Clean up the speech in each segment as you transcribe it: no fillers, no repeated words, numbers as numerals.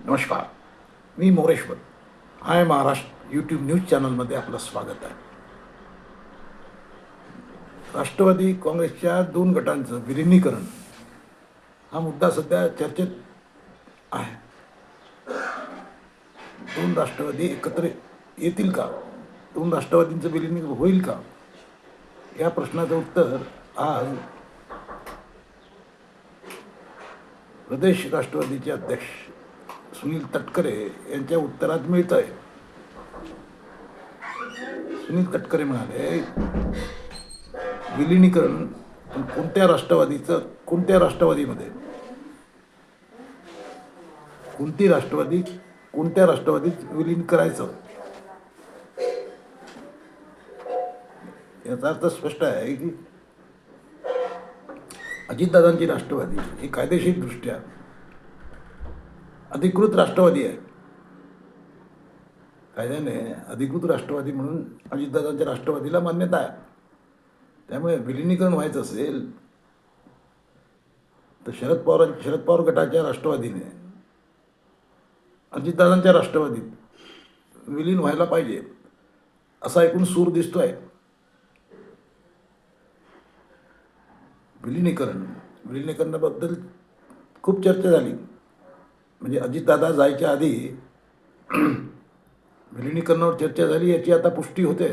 नमस्कार. मी मोरेश्वर. हाय Maharashtra YouTube news चॅनलमध्ये आपलं स्वागत आहे. राष्ट्रवादी काँग्रेसच्या 2 गटांचं विलिनीकरण हा मुद्दा सध्या चर्चेत आहे. 2 राष्ट्रवादी एकत्र येतील का? 2 राष्ट्रवादींचं विलिनीकरण होईल का? या प्रश्नाचं उत्तर आज प्रदेश राष्ट्रवादीचे अध्यक्ष सुनील तटकरे यांच्या उत्तरात मिळत आहे. सुनील तटकरे म्हणाले, विलिनीकरण कोणत्या राष्ट्रवादीमध्ये कोणत्या राष्ट्रवादीत विलीन करायचं, याचा अर्थ स्पष्ट आहे की अजितदादांची राष्ट्रवादी ही कायदेशीरदृष्ट्या अधिकृत राष्ट्रवादी आहे. कायद्याने अधिकृत राष्ट्रवादी म्हणून अजितदादांच्या राष्ट्रवादीला मान्यता आहे. त्यामुळे विलिनीकरण व्हायचं असेल तर शरद पवार गटाच्या राष्ट्रवादीने अजितदादांच्या राष्ट्रवादीत विलीन व्हायला पाहिजे असा एकूण सूर दिसतोय. विलिनीकरणाबद्दल खूप चर्चा झाली. म्हणजे अजितदादा जायच्या आधी विलिनीकरणावर चर्चा झाली, याची आता पुष्टी होते.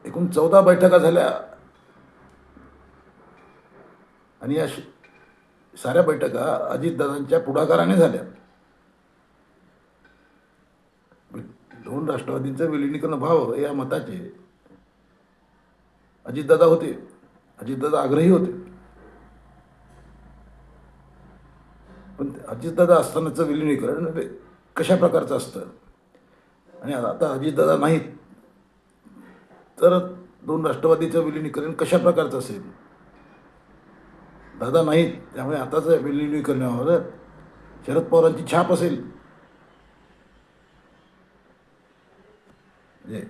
एकूण 14 बैठका झाल्या आणि या साऱ्या बैठका अजितदादांच्या पुढाकाराने झाल्या. 2 राष्ट्रवादींचं विलिनीकरण व्हावं या मताचे अजितदादा होते. अजितदादा आग्रही होते. पण अजितदादा असतानाचं विलिनीकरण कशा प्रकारचं असतं आणि आता अजितदादा नाहीत तर 2 राष्ट्रवादीचं विलिनीकरण कशा प्रकारचं असेल. दादा नाहीत, त्यामुळे आताचं विलिनीकरणावर शरद पवारांची छाप असेल. म्हणजे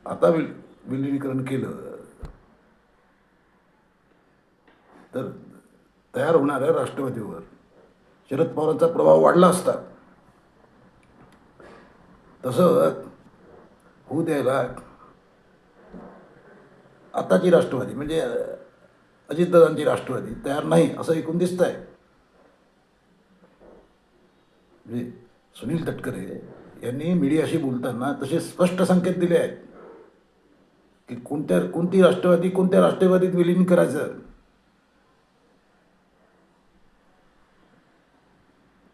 आता विलिनीकरण केलं तर तयार होणाऱ्या राष्ट्रवादीवर शरद पवारांचा प्रभाव वाढला असता. तसं होऊ द्यायला आताची राष्ट्रवादी म्हणजे अजितदादांची राष्ट्रवादी तयार नाही असं एकूण दिसत आहे. म्हणजे सुनील तटकरे यांनी मीडियाशी बोलताना तसे स्पष्ट संकेत दिले आहेत की कोणत्या राष्ट्रवादीत विलीन करायचं.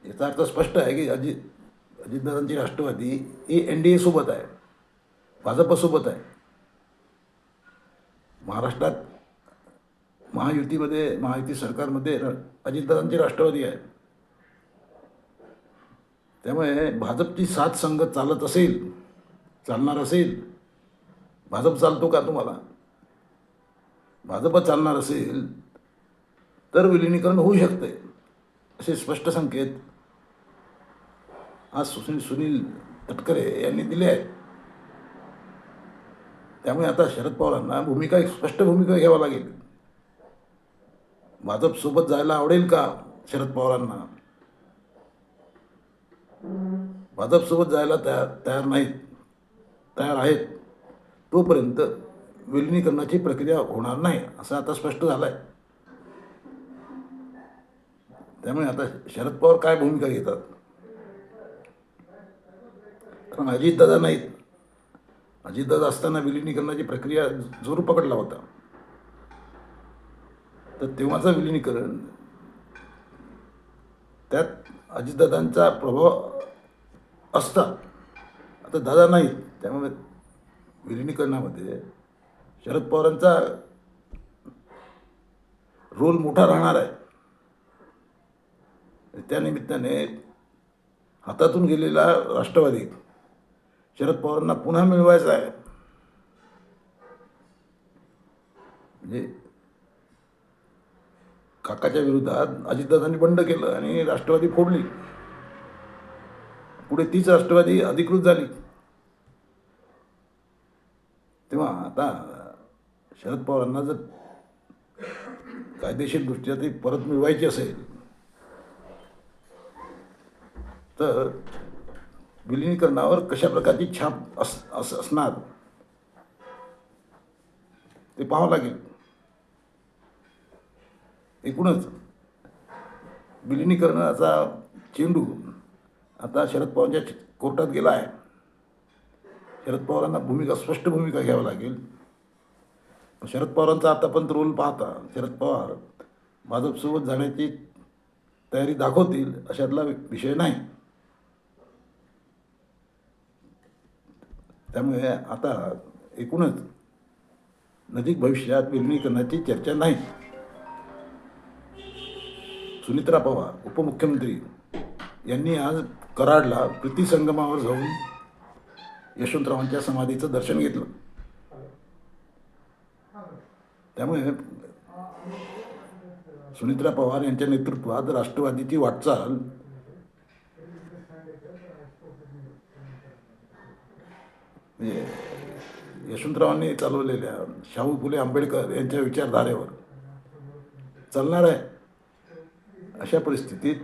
याचा अर्थ स्पष्ट आहे की अजितदादांची राष्ट्रवादी ही NDA सोबत आहे, भाजपसोबत आहे. महाराष्ट्रात महायुती सरकारमध्ये अजितदादांची राष्ट्रवादी आहे. त्यामुळे भाजपची साथ संगत चालणार असेल, भाजप चालतो का तुम्हाला? भाजप चालणार असेल तर विलिनीकरण होऊ शकते असे स्पष्ट संकेत आज सुनील तटकरे यांनी दिले आहेत. त्यामुळे आता शरद पवारांना स्पष्ट भूमिका घ्यावी लागेल. भाजपसोबत जायला आवडेल का शरद पवारांना? भाजपसोबत जायला तयार आहेत तोपर्यंत विलिनीकरणाची प्रक्रिया होणार नाही असं आता स्पष्ट झालं आहे. त्यामुळे आता शरद पवार काय भूमिका घेतात, कारण अजितदादा नाहीत. अजितदादा असताना विलिनीकरणाची प्रक्रिया जोर पकडला होता. तर तेव्हाचं विलिनीकरण त्यात अजितदादांचा प्रभाव असता. आता दादा नाहीत, त्यामुळे विलिनीकरणामध्ये शरद पवारांचा रोल मोठा राहणार आहे. त्यानिमित्ताने हातातून गेलेला राष्ट्रवादी शरद पवारांना पुन्हा मिळवायचा आहे. म्हणजे काकाच्या विरोधात अजितदादांनी बंड केलं आणि राष्ट्रवादी फोडली. पुढे तीच राष्ट्रवादी अधिकृत झाली. तेव्हा आता शरद पवारांना जर कायदेशीरदृष्ट्या ती परत मिळवायची असेल तर विलिनीकरणावर कशा प्रकारची छाप असणार ते पाहावं लागेल. एकूणच विलिनीकरणाचा चेंडू आता शरद पवारांच्या कोर्टात गेला आहे. शरद पवारांना स्पष्ट भूमिका घ्यावी लागेल. शरद पवारांचा आतापर्यंत रोल पाहता शरद पवार भाजपसोबत जाण्याची तयारी दाखवतील अशातला विषय नाही. त्यामुळे आता एकूणच नजीक भविष्यात विलिनीकरणाची चर्चा नाही. सुनित्रा पवार उपमुख्यमंत्री यांनी आज कराडला प्रीती संगमावर जाऊन यशवंतरावांच्या समाधीचं दर्शन घेतलं. त्यामुळे सुनित्रा पवार यांच्या नेतृत्वात राष्ट्रवादीची वाटचाल म्हणजे यशवंतरावांनी चालवलेल्या शाहू फुले आंबेडकर यांच्या विचारधारेवर चालणार आहे. अशा परिस्थितीत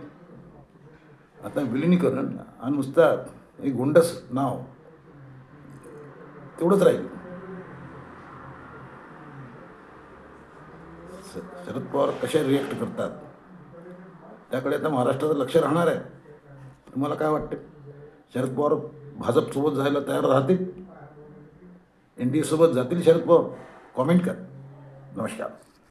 आता विलिनीकरण हा नुसता एक गोंडस नाव तेवढंच राहील. शरद पवार कशा रिॲक्ट करतात त्याकडे आता महाराष्ट्राचं लक्ष राहणार आहे. तुम्हाला काय वाटतं? शरद पवार भाजपसोबत जायला तयार राहतील? NDA सोबत जातील शरद पवार? कॉमेंट करा. नमस्कार.